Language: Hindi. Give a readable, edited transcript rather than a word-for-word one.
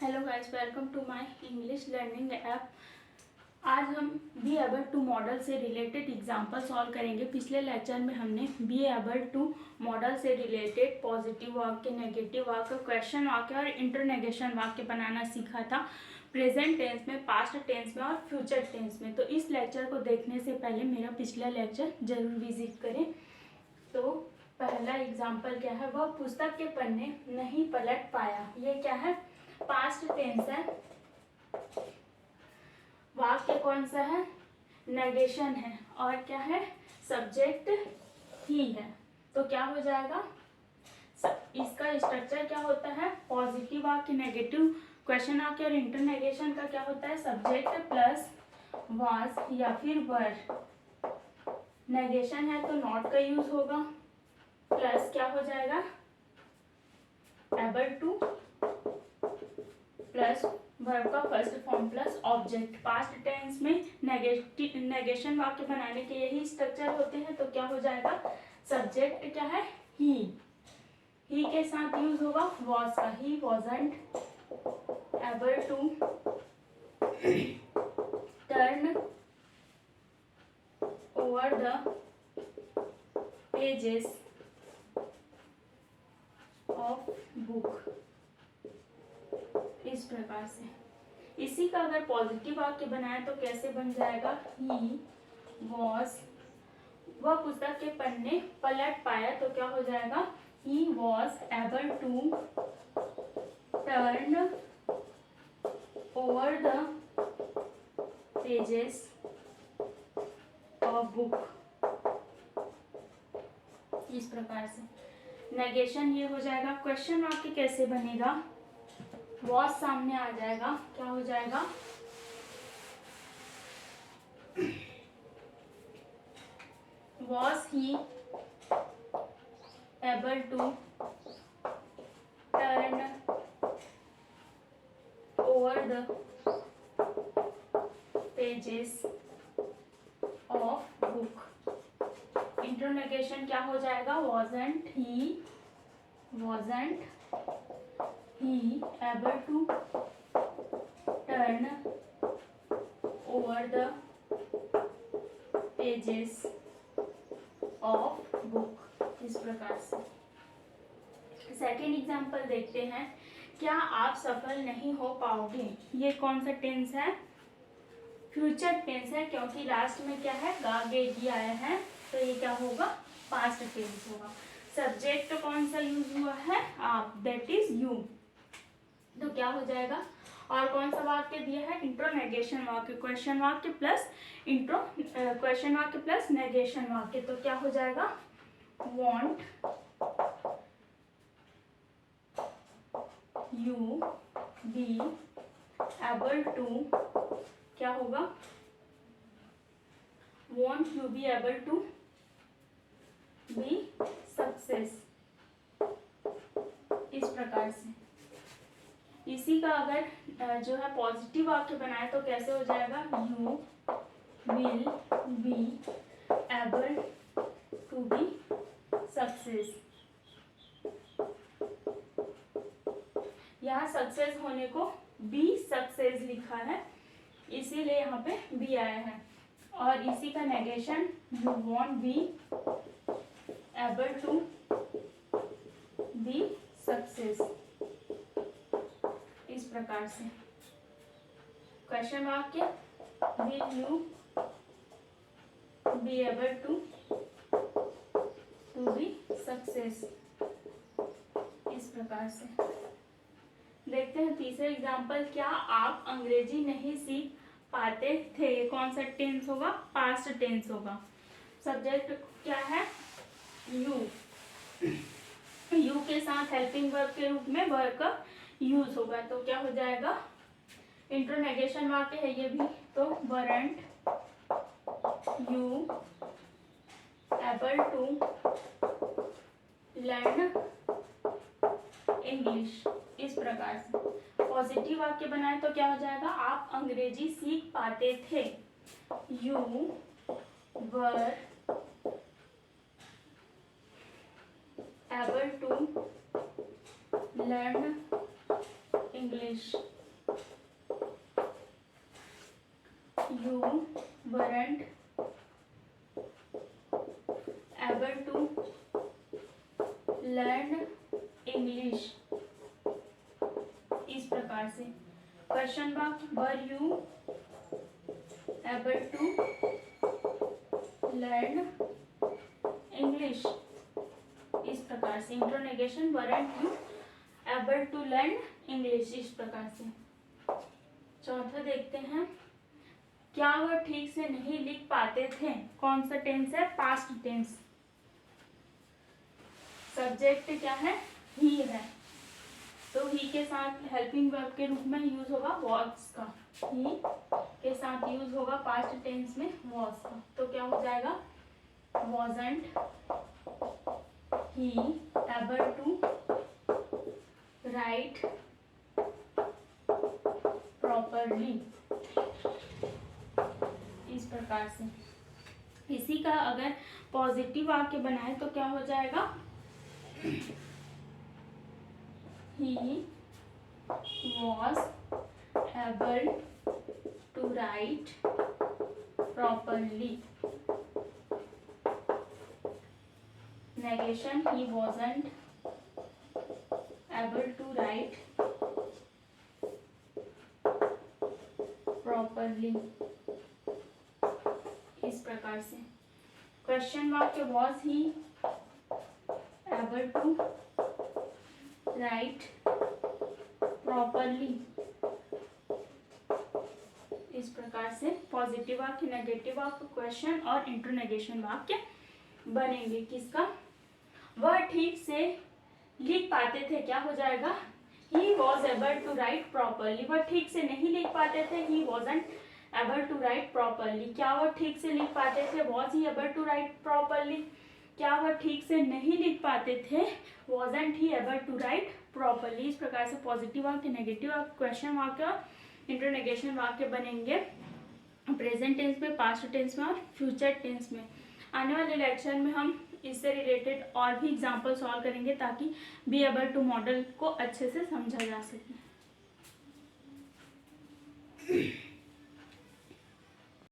Hello guys, welcome to my English learning app. आज हम बी एबल टू मॉडल से रिलेटेड एग्जांपल सॉल्व करेंगे। पिछले लेक्चर में हमने बी एबल टू मॉडल से रिलेटेड पॉजिटिव वाक्य, नेगेटिव वाक्य, क्वेश्चन वाक्य और इंटरनेगेशन वाक्य बनाना सीखा था, प्रेजेंट टेंस में, पास्ट टेंस में और फ्यूचर टेंस में। तो इस लेक्चर को देखने से पहले मेरा पिछला लेक्चर जरूर विजिट करें। तो पहला एग्जाम्पल क्या है, वह पुस्तक के पन्ने नहीं पलट पाया। ये क्या है, पास्ट टेंस है। वाक्य कौन सा है, नेगेशन है। और क्या है, सब्जेक्ट ही है। तो क्या हो जाएगा, इसका स्ट्रक्चर क्या होता है, पॉजिटिव वाक्य, नेगेटिव क्वेश्चन वाक्य और इंटरनेगेशन का क्या होता है, सब्जेक्ट प्लस वाज या फिर वर। नेगेशन है तो नॉट का यूज होगा, प्लस क्या हो जाएगा, एबल टू प्लस वर्ब का first form plus object. Past tense में नेगेशन वाक्य बनाने के यही स्ट्रक्चर होते हैं। तो क्या हो जाएगा, सब्जेक्ट क्या है, ही के साथ यूज होगा वॉज का, he wasn't able to turn over the pages of book. इस प्रकार से इसी का अगर पॉजिटिव वाक्य बनाए तो कैसे बन जाएगा, ही वॉज, वह पुस्तक के पन्ने पलट पाया। तो क्या हो जाएगा, he was able to turn over the pages of book. इस प्रकार से नेगेशन ये हो जाएगा। क्वेश्चन वाक्य कैसे बनेगा, वॉज सामने आ जाएगा, क्या हो जाएगा, was he able to turn over the pages of book. इंटरनेगेशन क्या हो जाएगा, wasn't he able to turn over the pages of book. इस प्रकार से सेकेंड एग्जाम्पल देखते हैं। क्या आप सफल नहीं हो पाओगे। ये कौन सा टेंस है, फ्यूचर टेंस है, क्योंकि लास्ट में क्या है, गागेगी आया है। तो ये क्या होगा, पास्ट टेंस होगा। सब्जेक्ट कौन सा यूज हुआ है, आप, दैट इज यू। तो क्या हो जाएगा, और कौन सा वाक्य दिया है, इंट्रोनेगेशन वाक्य, क्वेश्चन वाक्य प्लस क्वेश्चन वाक्य प्लस नेगेशन वाक्य। तो क्या हो जाएगा, won't you be able to, क्या होगा, won't you be able to be success. इस प्रकार से इसी का अगर जो है पॉजिटिव वाक्य बनाए तो कैसे हो जाएगा, you will be able to be success. यहाँ सक्सेस होने को बी सक्सेस लिखा है, इसीलिए यहाँ पे बी आया है। और इसी का नेगेशन, you won't be able to be success. इस प्रकार से क्वेश्चन वाक्य, will you be able to be success. इस प्रकार से देखते हैं तीसरा एग्जाम्पल। क्या आप अंग्रेजी नहीं सीख पाते थे। कौन सा टेंस होगा, पास्ट टेंस होगा। सब्जेक्ट क्या है, यू, यू के साथ हेल्पिंग वर्ब के रूप में वर्ब का यूज होगा। तो क्या हो जाएगा, इंट्रोनेगेशन वाक्य है ये भी। तो weren't you able to learn English. इस प्रकार से पॉजिटिव वाक्य बनाए तो क्या हो जाएगा, आप अंग्रेजी सीख पाते थे। You were able to learn English. You weren't able to learn English. इस प्रकार से question mark, were you able to learn English, इस प्रकार से इंट्रोनेगेशन, weren't you able to learn English, इस प्रकार से। चौथा देखते हैं, क्या वह ठीक से नहीं लिख पाते थे, कौन सा टेंस है, पास्ट टेंस। सब्जेक्ट क्या है, ही है, तो ही के साथ हेल्पिंग वर्ब के रूप में यूज होगा वॉज का, ही के साथ यूज होगा पास्ट टेंस में वॉज का, तो क्या हो जाएगा, wasn't he able to write properly, इस प्रकार से। इसी का अगर पॉजिटिव वाक्य बनाए तो क्या हो जाएगा, he was able to write properly. Negation, he wasn't able to write properly, इस प्रकार से। क्वेश्चन वाक्य, was he able to write properly, इस प्रकार से पॉजिटिव वाक्य, नेगेटिव वाक्य, क्वेश्चन और इंट्रोनेगेशन वाक्य बनेंगे। किसका, वह ठीक से लिख पाते थे, क्या हो जाएगा, he was able to write properly, वह ठीक से नहीं लिख पाते थे, he wasn't able to write properly, क्या वह ठीक से लिख पाते थे, was he able to write properly, क्या वह ठीक से नहीं लिख पाते थे, wasn't he able to write properly, इस प्रकार से पॉजिटिव वाक्य, नेगेटिव वाक्य, क्वेश्चन वाक्य और इंट्रोनेगेशन वाक्य बनेंगे प्रेजेंट टेंस में, पास्ट टेंस में और फ्यूचर टेंस में। आने वाले लेक्चर में हम इससे रिलेटेड और भी एग्जाम्पल सॉल्व करेंगे ताकि बी एबल टू मॉडल को अच्छे से समझा जा सके।